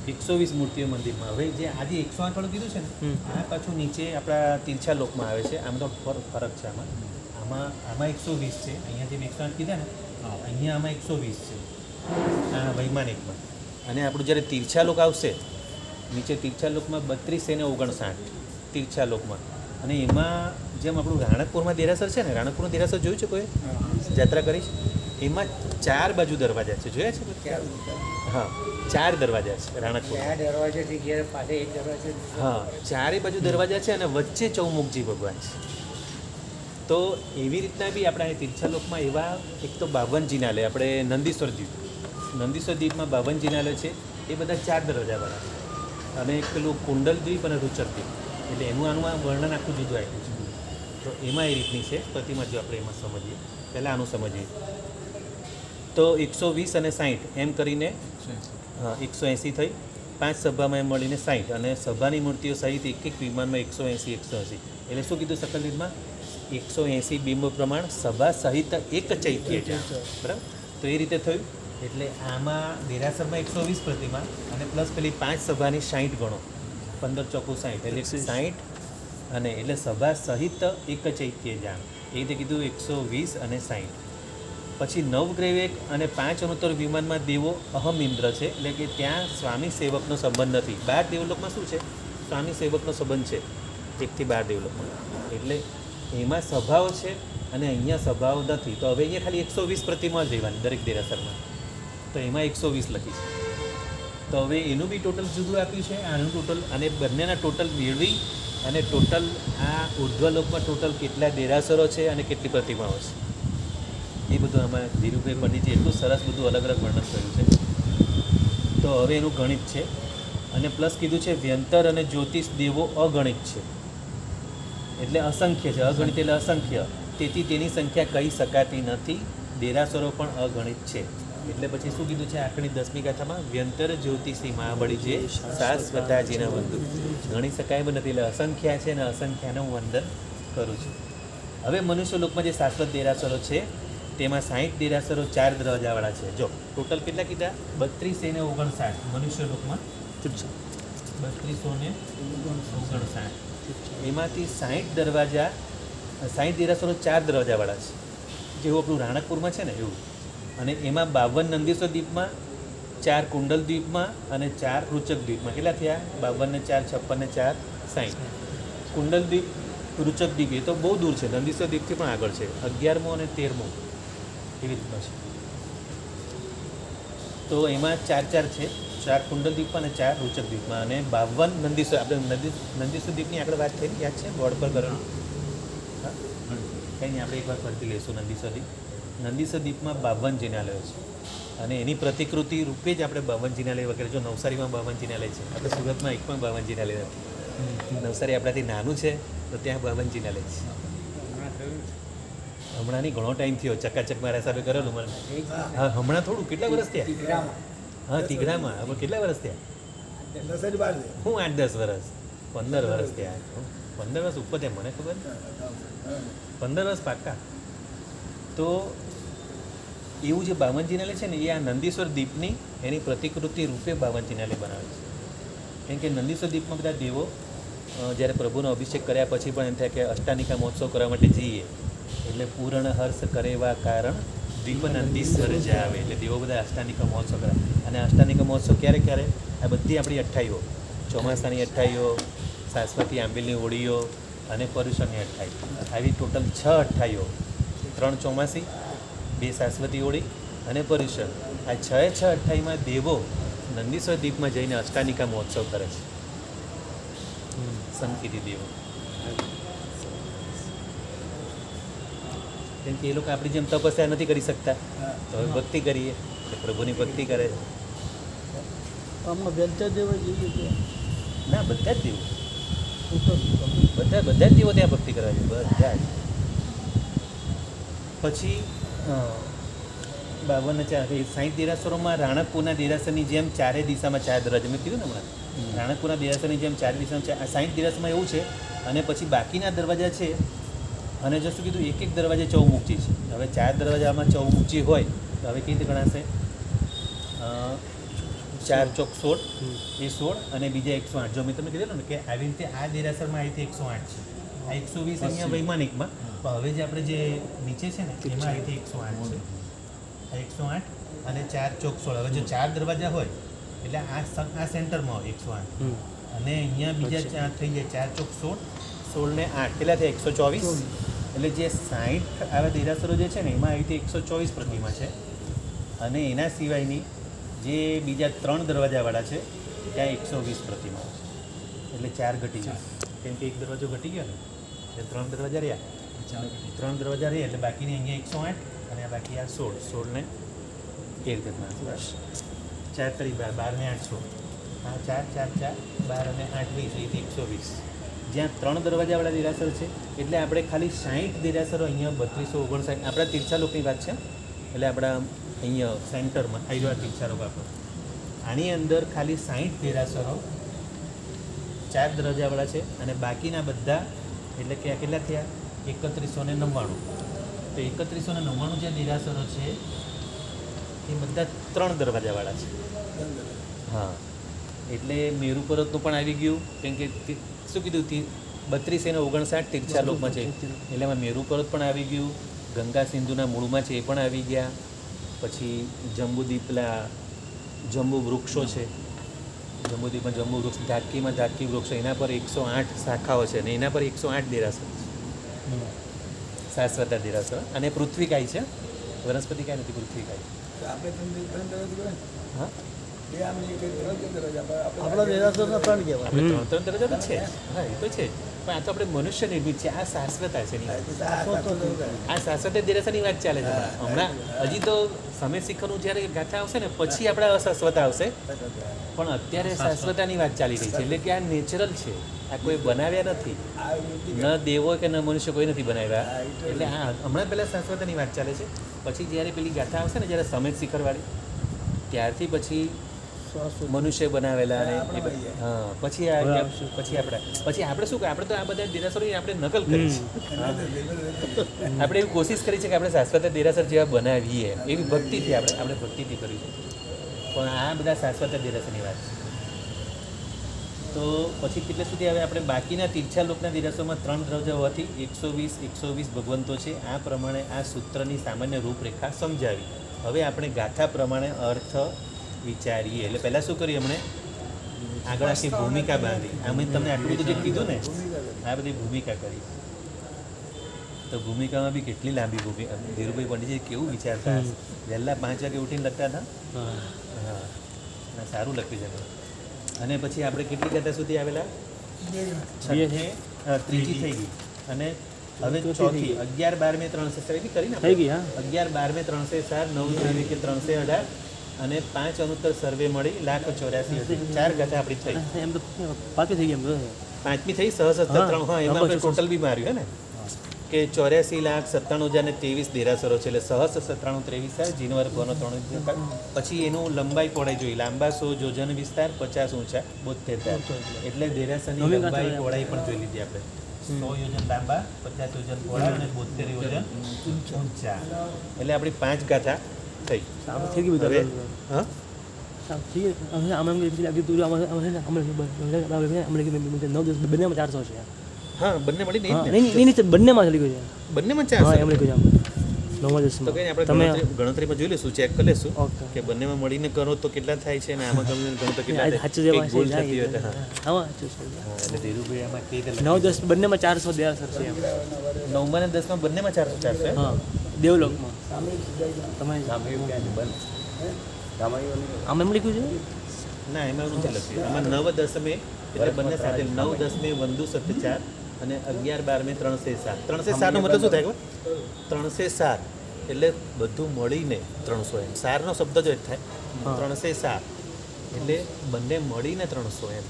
120 મૂર્તિઓ મંદિરમાં. હવે જે આજે 108 વાળું કીધું છે ને આ પાછું નીચે આપણા તીર્છા લોકમાં આવે છે. આમ તો ફરક છે આમાં 120 છે. અહીંયા જે 108 કીધા ને અહીંયા આમાં 120 છે આ વૈમાનિકમાં. અને આપણું જ્યારે તીર્છા લોક આવશે નીચે તીર્છા લોકમાં 32 અને 59 તીર્છા લોકમાં. અને એમાં જેમ આપણું રાણકપુરમાં દેરાસર છે ને, રાણકપુરનું દેરાસર જોયું છે કોઈ યાત્રા કરી છે? એમાં 4 બાજુ દરવાજા છે, જોયા છે? હા 4 દરવાજા છે રાણકપુર. હા 4 બાજુ દરવાજા છે અને વચ્ચે ચૌમુખજી ભગવાન છે. તો એવી રીતના બી આપણા તીર્થા લોકમાં એવા એક તો 52 જિનાલય, આપણે નંદીશ્વર દ્વીપમાં 52 જિનાલય છે, એ બધા 4 દરવાજાવાળા છે. અને એક પેલું કુંડલ દ્વીપ અને રૂચર દ્વીપ, એટલે એનું આનું વર્ણન આખું જુદું આપ્યું છે. તો એમાં એ રીતની છે પ્રતિમા. જો આપણે એમાં સમજીએ, પહેલાં આનું સમજીએ તો 120 અને 60 એમ કરીને 180 થઈ. 5 સભામાં એમ મળીને 60 અને સભાની મૂર્તિઓ સહિત એક એક વિમાનમાં 180 એટલે શું કીધું સકલયુગમાં? 180 બિંબ પ્રમાણ સભા સહિત એક ચૈત્ય જામ. બરાબર? તો એ રીતે થયું. એટલે આમાં દેરાસરમાં 120 પ્રતિમા અને પ્લસ પેલી 5 સભાની 60 ગણો, 15 ચોખ્ખું 60 એટલે 60 અને એટલે સભા સહિત એક ચૈત્ય જામ. એ રીતે કીધું 120 અને 60. પછી નવગ્રહ અને 5 અનુત્તર વિમાનમાં દેવો અહમ ઇન્દ્ર છે, એટલે કે ત્યાં સ્વામી સેવકનો સંબંધ નથી. 12 દેવલોકમાં શું છે? સ્વામી સેવકનો સંબંધ છે 1 થી 12 દેવલોકમાં. એટલે એમાં સભાઓ છે અને અહીંયા સભાઓ નથી. તો હવે અહીંયા ખાલી 120 પ્રતિમા જ રહેવાની દરેક દેરાસરમાં. તો એમાં 120 લખી છે. તો હવે એનું બી ટોટલ જુદું આપ્યું છે, આનું ટોટલ, અને બંનેના ટોટલ મેળવી અને ટોટલ આ ઉર્ધ્વલોકમાં ટોટલ કેટલા દેરાસરો છે અને કેટલી પ્રતિમાઓ છે એ બધું આમાં ધીરુભાઈ પંડિતજી એટલું સરસ બધું અલગ અલગ વર્ણન કર્યું છે. તો હવે એનું ગણિત છે અને પ્લસ કીધું છે વ્યંતર અને જ્યોતિષ દેવો અગણિત છે, એટલે અસંખ્ય છે. અગણિત એટલે અસંખ્ય, તેથી તેની સંખ્યા કહી શકાતી નથી. દેરાસરો પણ અગણિત છે. એટલે પછી શું કીધું છે આખણી 10મી ગાથામાં? વ્યંતર જ્યોતિષી મહાબળી જે શાશ્વતાજીના બંધુ. ગણી શકાય પણ નથી, એટલે અસંખ્યા છે અને અસંખ્યાનું હું વંદન કરું છું. હવે મનુષ્ય લોકમાં જે શાશ્વત દેરાસરો છે તેમાં 60 દેરાસરો 4 દરવાજાવાળા છે. જો ટોટલ કેટલા કીધા? 32 અને 59. મનુષ્ય લોકમાં 32 અને 59. એમાંથી 60 દરવાજા, 60 દેરાસરો 4 દરવાજાવાળા છે, જેવું આપણું રાણકપુરમાં છે ને એવું. અને એમાં 52 નંદીશ્વર દ્વીપમાં, 4 કુંડલ દ્વીપમાં અને 4 રૂચક દ્વીપમાં. કેટલા થયા? 52 ને 4 56 ને 4 60. કુંડલ દ્વીપ, રૂચક દ્વીપ એ તો બહુ દૂર છે, નંદીશ્વર દ્વીપથી પણ આગળ છે. 11મો અને 13મો એવી રીતના છે. તો એમાં 4 છે, 4 કુંડલ દ્વીપમાં અને 4 રૂચક દ્વીપમાં. અને 52 નંદીશ્વર, આપણે નંદીશ્વર દ્વીપની આગળ વાત થઈ, યાદ છે? બોર્ડ પર કરેલું. હા, કંઈ નહીં, આપણે એકવાર ફરતી લઈશું. નંદીશ્વર દ્વીપમાં 52 જિનાલયો છે અને એની પ્રતિકૃતિ રૂપે જ આપણે 52 જિનાલય વગેરે. જો નવસારીમાં 52 જિનાલય છે, આપણે સુરતમાં એક પણ 52 જિનાલય નથી. નવસારી આપણાથી નાનું છે તો ત્યાં 52 જિનાલય છે. હમણાંની ઘણો ટાઈમ થયો, ચકાચક મારા હિસાબે કરેલું મને. હા, હમણાં થોડું. કેટલા વર્ષ થયા? હા, તિઘડામાં. હવે કેટલા વર્ષ થયા? હું 8-10 વર્ષ, 15 વર્ષ થયા. 15 વર્ષ ઉપર થયા, મને ખબર 15 વર્ષ પાક્કા. તો એવું જે 52 જિનાલય છે ને એ આ નંદીશ્વર દ્વીપની એની પ્રતિકૃતિ રૂપે 52 જિનાલય બનાવે છે. કેમ કે નંદીશ્વર દ્વીપમાં બધા દેવો જ્યારે પ્રભુનો અભિષેક કર્યા પછી પણ એમ થાય કે અષ્ટાનિકા મહોત્સવ કરવા માટે જઈએ, એટલે પૂર્ણ હર્ષ કરેવા કારણ દ્વીપ નંદીશ્વર જાવે. એટલે દેવો બધા અષ્ટાનિકા મહોત્સવ કરે. અને અષ્ટાનિકા મહોત્સવ ક્યારે ક્યારે? આ બધી આપણી 28ઓ, ચોમાસાની 28ઓ, સાસ્વતી આંબીલની હોળીઓ અને પર્યુષણની 28, આવી ટોટલ 6 28ઓ. 3 ચોમાસી, 2 સાસ્વતી હોળી અને પર્યુષણ. આ 6 28માં દેવો નંદીશ્વર દ્વીપમાં જઈને અષ્ટાનિકા મહોત્સવ કરે છે. સંકિતી દેવો. કેમ કે એ લોકો આપણી જેમ તપસ્યા નથી કરી શકતા, તો હવે ભક્તિ કરીએ એટલે પ્રભુની ભક્તિ કરે છે. આમાં વ્યંતર દેવ જોઈએ ના, બધા જ દેવો, બધા જ દેવો ત્યાં ભક્તિ કરવા છે, બધા જ. પછી 52 ને 4, 60 દેરાસરોમાં રાણકપુરના દેરાસરની જેમ 4 દિશામાં 4 દરવાજા. મેં કીધું ને હમણાં, રાણકપુરના દેરાસરની જેમ 4 દિશામાં 60 દેરાસરમાં એવું છે. અને પછી બાકીના દરવાજા છે. અને જો શું કીધું, એક દરવાજે ચૌમુખજી છે. હવે 4 દરવાજામાં ચૌમુખજી હોય તો હવે કેવી રીતે ગણાશે? 4 ચોક 16, એ 16 અને બીજા 108. જો મેં તમને કીધું ને કે આવી રીતે આ દેરાસરમાં આવી રીતે 108 છે, આ 120 અહીંયા વૈમાનિકમાં. પણ હવે જે આપણે જે નીચે છે ને એમાં આવી રીતે 108 છે. આ 108 અને 4 ચોક 16. હવે જો 4 દરવાજા હોય એટલે આ સેન્ટરમાં હોય 108 અને અહીંયા બીજા 4 થઈ જાય 4 ચોક 16 ને 8 કેટલા થયા? 124. એટલે જે 60 આવા દેરાસરો જે છે ને એમાં આવી રીતે 124 પ્રતિમા છે. અને એના સિવાયની જે બીજા 3 દરવાજાવાળા છે ત્યાં 120 પ્રતિમાઓ છે. એટલે 4 ઘટી ગયા, કેમ કે એક દરવાજો ઘટી ગયો ને એટલે 3 દરવાજા રહ્યા. 3 દરવાજા રહ્યા એટલે બાકીની અહીંયા 108 અને આ બાકી આ 16 ને એ રીતે 4 કરી 12 ને 8 16. હા, 4 4 4 12 અને 8 20 એટલે 120. જ્યાં 3 દરવાજાવાળા દેરાસર છે એટલે આપણે ખાલી 60 દેરાસરો અહીંયા 3259 આપણા તીર્થા લોકની વાત છે એટલે આપણા અહીંયા સેન્ટરમાં આઈવા તીર્થા લોક આપણો આની અંદર ખાલી 60 દેરાસરો 4 દરવાજાવાળા છે અને બાકીના બધા એટલે કે આ કેટલા થયા 3199 તો 3199 જે દેરાસરો છે એ બધા 3 દરવાજાવાળા છે હા એટલે મેરુ પર્વતનું પણ આવી ગયું કેમ કે શું કીધું 3259 તીર્થા લોકમાં છે એટલે એમાં મેરુ પર્વત પણ આવી ગયું ગંગા સિંધુના મૂળમાં છે એ પણ આવી ગયા પછી જંબુદીપલા જંબુ વૃક્ષો છે જંબુદીપમાં જંબુ વૃક્ષ ધાટકીમાં ધાટકી વૃક્ષો એના પર 108 શાખાઓ છે અને એના પર 108 દેરાસર છે શાશ્વતા દેરાસર અને પૃથ્વીકાય છે વનસ્પતિ કાંઈ નથી પૃથ્વીકાય હા આપણા દેરાસરના 3 કહેવાય. આપણે 3 દરવાજા તો છે જ. હા એ તો છે જ પણ આ તો આપણે મનુષ્ય નિર્મિત છે આ શાશ્વતા છે એની વાત. આ શાશ્વત દેરાસરની વાત ચાલે છે હમણાં હજી તો સમય શિખરનું જ્યારે ગાથા આવશે ને પછી આપણે અશાશ્વતા આવશે પણ અત્યારે શાશ્વતાની વાત ચાલી રહી છે એટલે કે આ નેચરલ છે આ કોઈ બનાવ્યા નથી ન દેવો કે ન મનુષ્ય કોઈ નથી બનાવ્યા એટલે આ હમણાં પહેલાં શાશ્વતાની વાત ચાલે છે પછી જ્યારે પેલી ગાથા આવશે ને જ્યારે સમય શિખરવાળી ત્યારથી પછી મનુષ્ય બનાવેલા અને હા પછી આપણે શું આપણે તો આ બધા દેરાસરોની આપણે નકલ કરી છે આપણે એવી કોશિશ કરી છે કે આપણે શાશ્વત દેરાસર જેવા બનાવીએ એવી ભક્તિથી આપણે ભક્તિથી કરીશું પણ આ બધા શાશ્વત દેરાસરની વાત છે તો પછી કેટલે સુધી હવે આપણે બાકીના તીર્થા લોકના દેરાસરોમાં 3 દરવાજા હોવાથી 120 ભગવંતો છે આ પ્રમાણે આ સૂત્રની સામાન્ય રૂપરેખા સમજાવી હવે આપણે ગાથા પ્રમાણે અર્થ વિચારીએ એટલે પહેલાં શું કરીએ હમણે આગળ આખી ભૂમિકા બાંધી અમે તમને આટલું બધું જે કીધું ને આ બધી ભૂમિકા કરી તો ભૂમિકામાં બી કેટલી લાંબી ભૂમિકા ધીરુભાઈ પંડિતજી કેવું વિચારતા વહેલા 5 વાગે ઉઠીને લખતા હતા હા સારું લખ્યું છે અને પછી આપણે કેટલી ગાથા સુધી આવેલા ત્રીજી થઈ ગઈ અને હવે ચોથી 11 12 મે 307 કરીને થઈ ગઈ 11 12 મે 307 9 કે 318 અને 5 અનુત્તર સર્વે મળી 184,000 4 ગાથા આપણી થઈ એમ તો પાંચમી થઈ ગઈ પાંચમી થઈ સહસ્ત્ર હા એમાં આપણે ટોટલ બી માર્યું હે ને કે 84,97,023 દેરાસરો છે એટલે સહસ્ત્ર 97,23 જીનો વર્ગ 3 પછી એનું લંબાઈ પહોળાઈ જોઈ લાંબા 100 યોજન વિસ્તાર 50 ઊંચા 72 એટલે દેરાસરની લંબાઈ પહોળાઈ પણ જોઈ લીધી આપણે 100 યોજન લાંબા 50 યોજન પહોળા અને 72 યોજન ઊંચા એટલે આપણી 5 ગાથા થઈ થઈ ગઈ બધા હા થઈ ગઈ આમાં બંનેમાં 400 છે હા બંને મળી નહીં બંનેમાં ચાલી ગયું છે બંનેમાં હા 400 એમ લખ્યું છે નવમા તો દસમાં કઈ આપણે ગણતરીમાં જોઈ લઈશું ચેક કરી લઈશું ઓકે કે બંનેમાં મળીને કરો તો કેટલા થાય છે અને આમાં ગણો તો કેટલા થાય સાચું કંઈક ભૂલ થતી હોય તો હા હા સાચું છે એટલે ધીરુભાઈ આમાં કઈ રીતે 9-10 બંનેમાં 400 દેરાસર છે એમ 9માં અને 10માં બંનેમાં 400 હા દેવલોકમાં તમે આમ એમ લખ્યું છે ના એમાં એવું નથી લખ્યું આમાં 9 10 મે એટલે બંને સાથે 9 10 મે વંદુ 74 અને 11 12 મે 307 307 નો મતલબ શું થાય ખબર 307 એટલે બધું મળીને 300 એમ સારનો શબ્દ જ થાય 307 એટલે બંને મળીને 300 એમ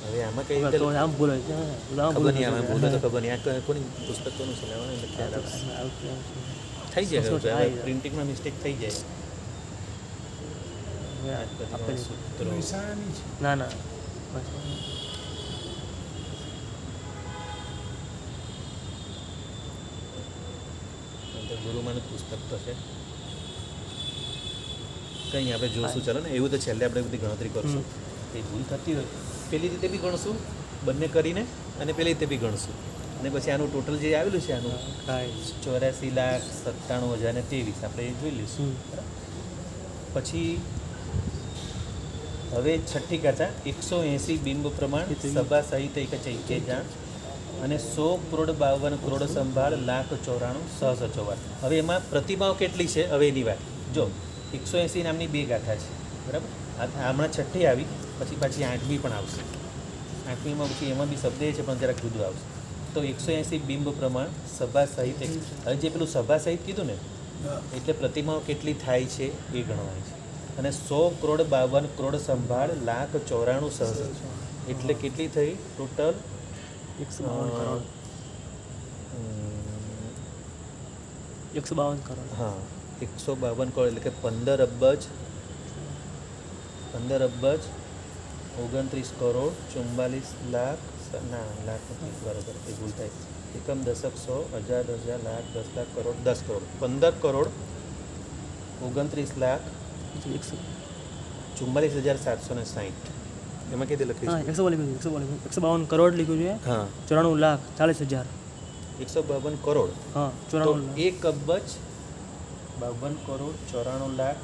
હવે આમાં કઈ રીતે તો આમ બોલે છે ખબર નહીં આમાં બોલે તો ખબર નહીં આ કોની પુસ્તકોનું છે લેવાનું એટલે ખ્યાલ આવશે થઈ જાય પ્રિન્ટિંગમાં મિસ્ટેક થઈ જાય સૂત્રો ના ના ગુરુમાનું પુસ્તક તો છે કંઈ આપણે જોશું ચાલો ને એવું તો છેલ્લે આપણે બધી ગણતરી કરશું એ ભૂલ થતી હોય પેલી રીતે બી ગણશું બંને કરીને અને પેલી રીતે બી ગણશું અને પછી આનું ટોટલ જે આવેલું છે આનું 84,97,023 આપણે એ જોઈ લઈશું પછી હવે છઠ્ઠી ગાથા 180 બિંબ પ્રમાણ સભા સહિત એક ચૈત્ય જાણ અને 100 કરોડ 52 કરોડ સંભાળ 1,94,654 હવે એમાં પ્રતિમાઓ કેટલી છે હવે એની વાત જો 180 નામની 2 ગાથા છે બરાબર હમણાં છઠ્ઠી આવી પછી પાછી 8મી પણ આવશે 8મીમાં પછી એમાં બી શબ્દ છે પણ જરાક જુદું આવશે તો 180 બિંબ પ્રમાણ સભા સહિત હવે જે પેલું સભા સહિત કીધું ને એટલે પ્રતિમાઓ કેટલી થાય છે એ ગણવાની છે અને 100 કરોડ 52 કરોડ સંભાળ 1,94,600 એટલે કેટલી થઈ ટોટલ 152 કરોડ 152 કરોડ હા 152 કરોડ એટલે કે 15 અબજ 29 કરોડ 44 લાખ ના લાખ નથી બરાબર એ ભૂલ થાય એકમ દશક 100 હજાર 10,000 લાખ 10 લાખ કરોડ 10 કરોડ 15 કરોડ 29 લાખ 44,760 એમાં કીધી લખી હા 152 કરોડ લખ્યું છે હા 94 લાખ 40,000 152 કરોડ હા તો 94 લાખ 1 અબજ 52 કરોડ 94 લાખ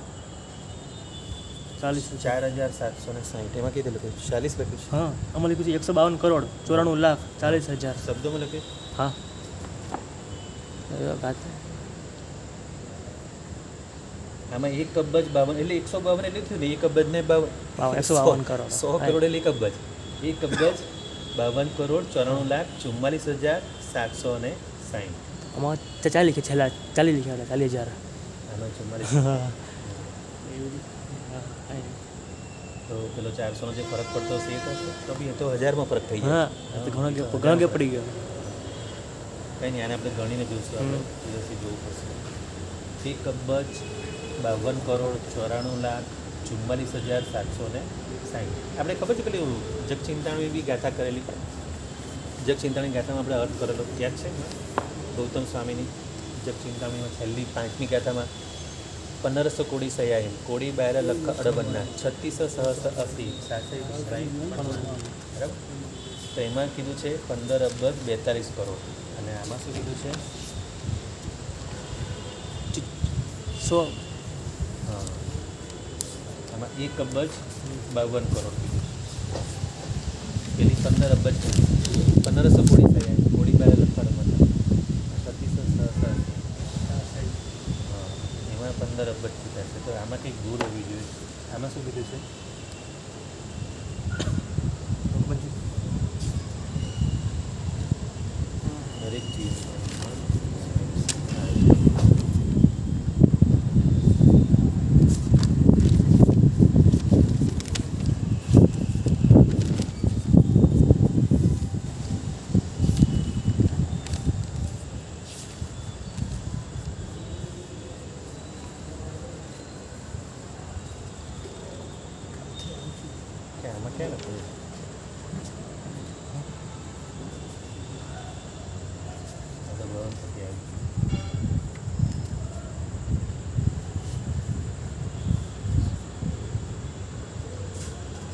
40,000 4,760 એમાં કીધું લખ્યું 40 લખ્યું છે હા આમાં લખ્યું છે 152 કરોડ 94 લાખ 40,000 શબ્દોમાં લખ્યું હા વાત આમાં 1 અબજ 52 એટલે 152 એટલે થયું ને 1 અબજ ને 152 કરોડ 100 કરોડ એટલે 1 અબજ 1 અબજ 52 કરોડ 94 લાખ 44,760 આમાં 40 લખે છેલ્લા 40 લખ્યા 40,000 આમાં 44 હા તો પેલો 400 નો જે ફરક પડતો હશે એ થશે તો બી એ તો હજારમાં ફરક થઈ હા જાય તો ઘણો ગેપ પડી ગયો કંઈ નહીં આને આપણે ગણીને જોઈશું આપણે દિવસથી જોવું પડશે 1 અબજ 52 કરોડ 94 લાખ 44,760 આપણે ખબર છે પેલી જગચિંતાણી બી ગાથા કરેલી જગચિંતાણી ગાથામાં આપણે અર્થ કરેલો યાદ છે ગૌતમ સ્વામીની જગચિંતાણીમાં છેલ્લી 5મી ગાથામાં 1500 કોડી સયાહીન કોડી બાર લખ અડબન્ના 36 સહસ્ર 80 બરાબર તો એમાં કીધું છે 15 અબજ 42 કરોડ અને આમાં શું કીધું છે 100 હા આમાં 1 અબજ 52 કરોડ કીધું છે પેલી 15 અબજ છે 1500 કોડી સયાહીન કોડી બાર લખ અડબન્ના 36 સહસ્ર 80 એમાં 15 અબજ કીધા છે તો આમાં કંઈક ભૂલ હોવી જોઈએ આમાં શું કીધું છે દરેક ચીજ આમાં ક્યાં લખ્યું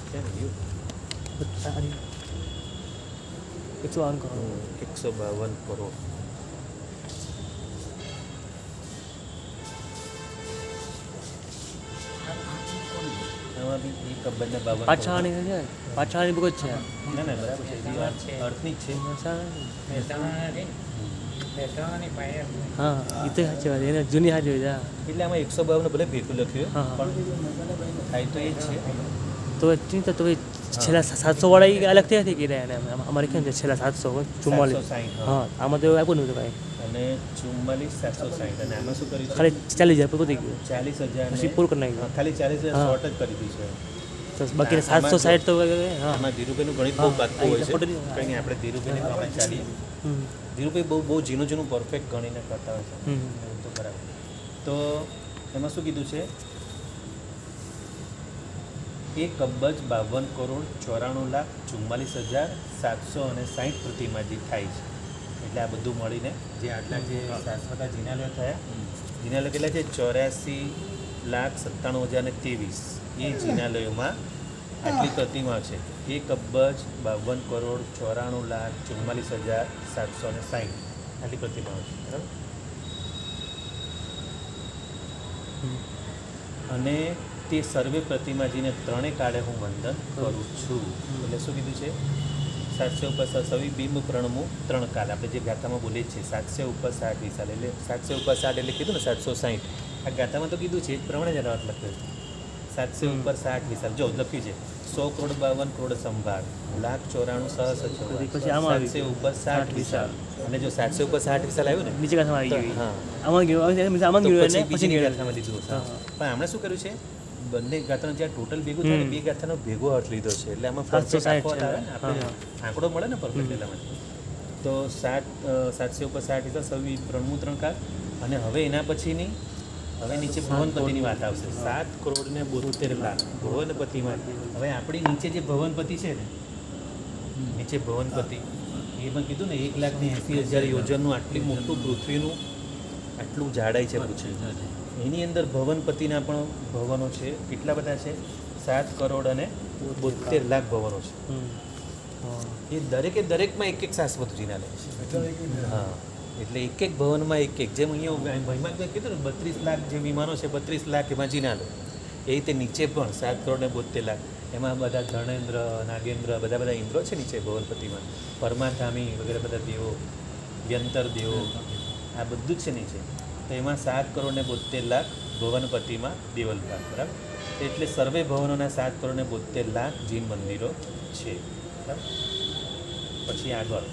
ક્યાં ગયું 152 કરોડ 152 કરોડ આમાં બી 1 અબજ ને 52 પાછાની છે પાછાની બુક જ છે ના ના બરાબર છે એ વાત અર્થની જ છે મહેસાણાની પાયર હા એ તો સાચી વાત એને જૂની સાચી વાત હા એટલે આમાં 152 ભલે ભેગું લખ્યું હા, હા. પણ થાય તો એ જ છે તો ચિંતા તો છેલ્લા 700 વાળા એ અલગથી નથી કીધા એને અમારે કેમ છે છેલ્લા 744 760 હા આમાં તો આપ્યું નહોતું કાંઈ અને 44,760 અને આમાં શું કર્યું છે ખાલી 40,000 પતી ગયું 40,000 પછી પૂરું કરી નાખ્યું ખાલી 40,000 હા. શોર્ટ જ કરી દીધું છે તો બાકી 760 તો હા આમાં ધીરુભાઈનું ગણિત બહુ હા, પાક્કું હોય છે ખોટું નહીં. કંઈ નહીં આપણે ધીરુભાઈને પ્રમાણે ચાલીએ હમ. ધીરુભાઈ બહુ બહુ ઝીણું પરફેક્ટ ગણીને કરતા હોય છે હમ. એવું તો બરાબર તો એમાં શું કીધું છે 1 અબજ 52 કરોડ 94 લાખ 44,760 પ્રતિમાજી થાય છે એટલે આ બધું મળીને જે આટલા જે શાશ્વતા જિનાલયો થયા જિનાલયો કેટલા છે 84,97,023 એ જિનાલયોમાં આટલી પ્રતિમા છે 1 અબજ 52 કરોડ 94 લાખ 44,760 આટલી પ્રતિમાઓ છે બરાબર અને તે સર્વે પ્રતિમાજીને ત્રણે કાળે હું વંદન કરું છું એટલે શું કીધું છે 700 ઉપર સવી બિંબ પ્રણમુ 3 કાળ આપણે જે ગાથામાં બોલીએ છીએ 700 ઉપર 60 વિશાલ એટલે 700 ઉપર 60 એટલે કીધું ને 760 આ ગાથામાં તો કીધું છે એ જ પ્રમાણે જ અર્થ લખ્યો છે 700 ઉપર 60 વિશાલ જો લખ્યું છે 100 કરોડ 52 કરોડ સંભાળ 1,94,654 પછી આમાં આવી 700 ઉપર 60 વિશાલ અને જો 700 ઉપર 60 વિશાલ આવ્યું ને નીચે કાંઠામાં આવી તો ગયું હા આમાં ગયું આમાં તો ગયું પછી એટલે પછી બીજી ગયું ગાથામાં લીધું હશે હા. પણ આમણે શું કર્યું છે બંને ગાથાનો જ્યાં ટોટલ ભેગું થાય ને બે ગાથાનો ભેગો અર્થ લીધો છે એટલે આમાં perfect 760 આખો છે. આવે ને આપણે આંકડો મળે ને પરફેક્ટ એટલા માટે તો 700 ઉપર 60 તો 3 અને હવે એના પછીની હવે નીચે ભવનપતિની વાત આવશે 7,72,00,000 ભવનપતિમાં હવે આપણી નીચે જે ભવનપતિ છે ને નીચે ભવનપતિ એ પણ કીધું ને 1,80,000 યોજનનું આટલું મોટું પૃથ્વીનું આટલું જાડાઈ છે પૃથ્વી એની અંદર ભવનપતિના પણ ભવનો છે કેટલા બધા છે 7,72,00,000 ભવનો છે એ દરેકમાં એક શાશ્વત જીના લે છે હા એટલે એક ભવનમાં એક જેમ અહીંયા મહિમાનભાઈ કીધું ને 32 લાખ જે વિમાનો છે 32 લાખ એમાં જીના લે એ રીતે નીચે પણ 7,72,00,000 એમાં બધા ધર્ણેન્દ્ર નાગેન્દ્ર બધા ઇન્દ્રો છે નીચે ભવનપતિમાં પરમાધામી વગેરે બધા દેવો વ્યંતર દેવો આ બધું જ છે નીચે તો એમાં 7,72,00,000 ભવનપતિમાં દેવલપાલ બરાબર એટલે સર્વે ભવનોના 7,72,00,000 જીન મંદિરો છે બરાબર પછી આગળ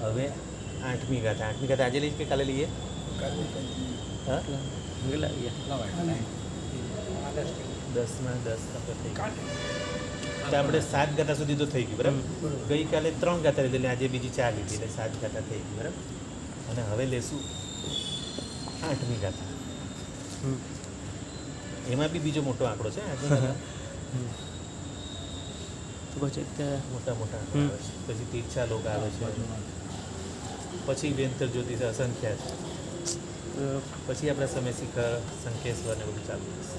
હવે આઠમી ગાથા આજે લઈએ કે કાલે લઈએ હા કેટલા ગયા? 10 થઈ ગયું તો આપણે 7 ગાથા સુધી તો થઈ ગયું બરાબર ગઈકાલે 3 ગાથા લીધી એટલે આજે બીજી 4 લીધી એટલે 7 ગાથા થઈ ગઈ બરાબર અને હવે લેશું 8મી ગાથા એમાં બી બીજો મોટો આંકડો છે આઠમી ગાથા તો પછી અત્યારે મોટા આંકડા આવે છે પછી તીર્છા લોક આવે છે પછી વ્યંતર જ્યોતિષ અસંખ્ય છે પછી આપણા સમય શિખર સંકેશ્વર ને બધું ચાલુ થશે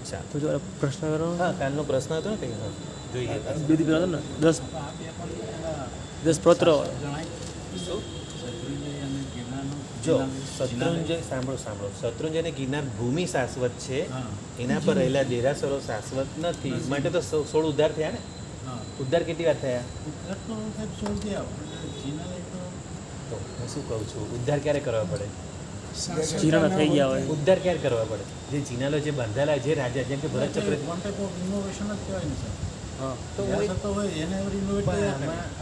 ચાલો તો જો પ્રશ્ન કરવાનો હા કાલનો પ્રશ્ન હતો ને કંઈ હા જોઈએ બીજી પેલા હતો ને 10 પ્રોત્ર શું જો શત્રુંજય સાંભળો શત્રુંજયને ગિરનાર ભૂમિ શાશ્વત છે એના પર રહેલા દેરાસરો શાશ્વત નથી માટે તો 16 ઉદ્ધાર થયા ને ઉદ્ધાર કેટલી વાર થયા તો હું શું કહું છું ઉદ્ધાર ક્યારે કરવા પડે જીર્ણ થઈ ગયા હોય ઉદ્ધાર ક્યારે કરવા પડે જે જીનાલો જે બાંધાયેલા જે રાજા જેમ કે ભરત ચક્ર હા તો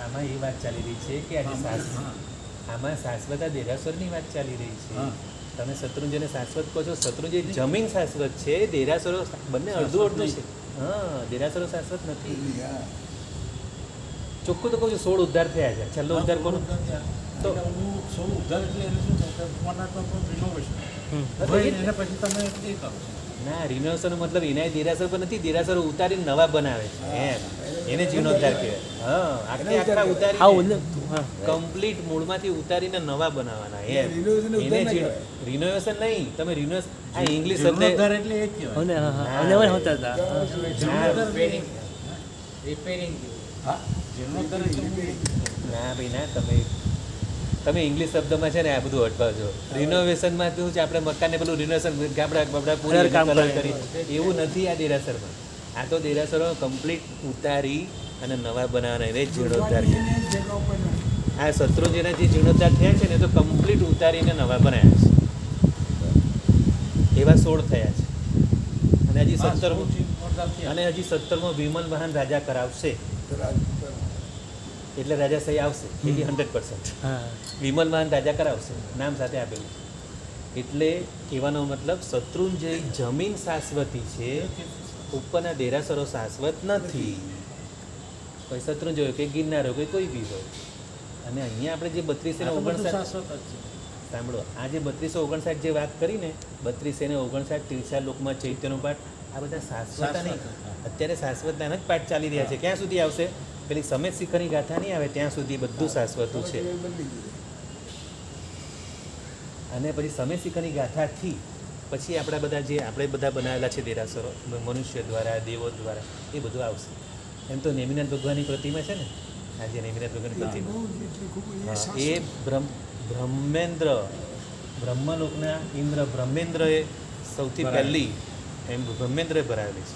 આમાં એ વાત ચાલી રહી છે કે આજે આમાં શાશ્વતા દેરાસરની વાત ચાલી રહી છે તમે શત્રુંજયને શાશ્વત કહો છો શત્રુંજય જમીન શાશ્વત છે દેરાસરો બંને અડધું છે હા દેરાસરો શાશ્વત નથી ચોખ્ખું તો કહું છું 16 ઉદ્ધાર થયા છે છેલ્લો ઉદ્ધાર કોનો તો ના રિનોવેશન મતલબ એના દેરાસર પર નથી દેરાસરો ઉતારીને નવા બનાવે છે એમ એને જીર્ણોદ્ધાર કહેવાય હા આખા હા ઉતારી હા કમ્પ્લીટ મૂળમાંથી ઉતારીને નવા બનાવવાના એમ એને રિનોવેશન નહીં તમે રિનોવેશન આ ઇંગ્લિશ શબ્દ અને હા અને મને હોતા હતા રિપેરિંગ ના ભાઈ ના તમે ઇંગ્લિશ શબ્દમાં છે ને આ બધું અટકાવજો રિનોવેશનમાં શું છે આપણે મકાનને પેલું રિનોવેશન ગાબડા પૂરી કામ કલર કરી એવું નથી આ દેરાસરમાં આ તો દેરાસરો કમ્પ્લીટ ઉતારી અને નવા બનાવવાના એને જીર્ણોદ્ધાર છે આ શત્રુંજયના જે જીર્ણોદ્ધાર થયા છે ને તો કમ્પ્લીટ ઉતારીને નવા બનાવ્યા છે એવા 16 થયા છે અને હજી 17મો વિમલ વાહન રાજા કરાવશે એટલે રાજા સહી આવશે એની 100% હા વિમલ વાહન રાજા કરાવશે નામ સાથે આપેલું એટલે કહેવાનો મતલબ શત્રુંજય જમીન શાશ્વતી છે ઉપરના દેરાસરો શાશ્વત નથી કોઈ શત્રુંજય હોય કે ગિરનાર હોય કોઈ બી હોય અને અહીંયા આપણે જે 3259 સાંભળો આ જે 3259 જે વાત કરીને 3259 તીર્થા લોકમાં ચૈત્યનો પાઠ આ બધા શાશ્વત નહીં અત્યારે શાશ્વતના જ પાઠ ચાલી રહ્યા છે ક્યાં સુધી આવશે પેલી સમેત શિખરની ગાથા નહીં આવે ત્યાં સુધી બધું શાશ્વતું છે અને પછી સમેત શિખરની ગાથાથી પછી આપણા બધા જે આપણે બધા બનાવેલા છે દેરાસરો મનુષ્ય દ્વારા દેવો દ્વારા એ બધું આવશે એમ તો નેમિનાથ ભગવાનની પ્રતિમા છે ને આ જે નેમિનાથ ભગવાનની પ્રતિમા એ બ્રહ્મલોકના ઇન્દ્ર બ્રહ્મેન્દ્રએ સૌથી પહેલી એમ બ્રહ્મેન્દ્રએ ભરાવેલી છે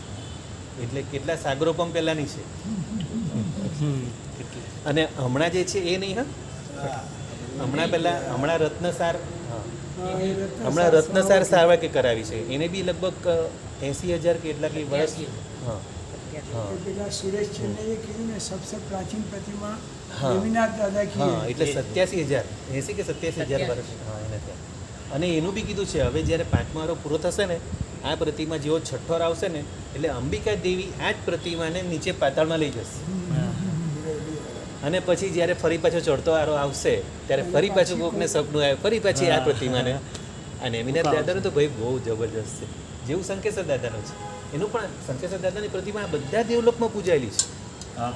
એટલે કેટલા સાગરો પણ પહેલાંની છે અને હમણાં જે છે એ નહીં હા હમણાં રત્નસાર હમણાં રત્નસાર સારવાર કે કરાવી છે એને બી લગભગ 80,000 કે એટલા કે વર્ષ હા सुरेश चेन्नई कही ने सबसे प्राचीन प्रतिमा हाँ देवीनाथ दादा की હા એટલે 87,000 80 કે 87,000 વર્ષ હા એને ત્યાં અને એનું બી કીધું છે હવે જ્યારે 5મો વારો પૂરો થશે ને આ પ્રતિમા જેવો છઠ્ઠોર આવશે ને એટલે અંબિકા દેવી આ જ પ્રતિમાને નીચે પાતાળમાં લઈ જશે અને પછી જ્યારે ફરી પાછો ચડતો વારો આવશે ત્યારે ફરી પાછું કોકને સપનું આવે ફરી પાછી આ પ્રતિમાને અને નેમિનાથ દાદાનું તો ભાઈ બહુ જબરજસ્ત છે જેવું શંકેશ્વર દાદાનું છે એનું પણ શંકેશ્વર દાદાની પ્રતિમા બધા દેવલોકમાં પૂજાયેલી છે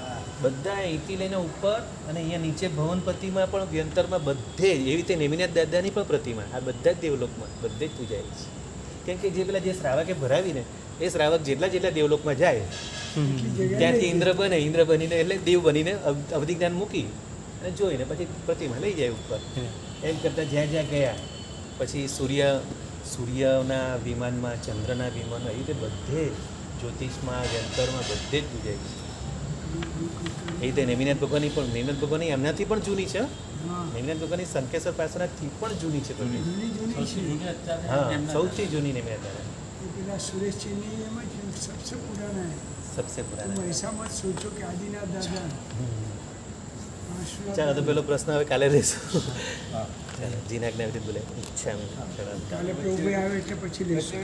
બધા અહીંથી લઈને ઉપર અને અહીંયા નીચે ભવનપતિમાં પણ વ્યંતરમાં બધે જ એવી રીતે નેમિનાથ દાદાની પણ પ્રતિમા આ બધા જ દેવલોકમાં બધે જ પૂજાયેલી છે કેમ કે જે પેલા જે શ્રાવકે ભરાવીને એ શ્રાવક જેટલા દેવલોકમાં જાય ત્યાંથી ઇન્દ્ર બનીને એટલે દેવ બનીને અવધિ જ્ઞાન મૂકી અને જોઈને પછી પ્રતિમા લઈ જાય ઉપર એમ કરતાં જ્યાં જ્યાં ગયા પછી સૂર્યના વિમાનમાં ચંદ્રના વિમાનમાં એ રીતે બધે જ્યોતિષમાં વ્યંતરમાં બધે જ પૂજાય છે એ રીતે નેમિનાથ ભગવાનની પણ નેમિનાથ ભગવાનની એમનાથી પણ જૂની છે નેમિનાથ ભગવાનની શંકેશ્વર પાસેનાથી પણ જૂની છે હા સૌથી જૂની નેમિનાથ દાદા ये पिला सुरेश चेन्नई में जो सबसे पुराना है સબસે तुम પુરાના ऐसा मत सोचो कि आदिनाथ दादा ચાલો તો પેલો પ્રશ્ન હવે કાલે રહેશું ચાલો જીના જ્ઞાન બોલે ઈચ્છા કાલે પ્રભુ આવે એટલે પછી લેશું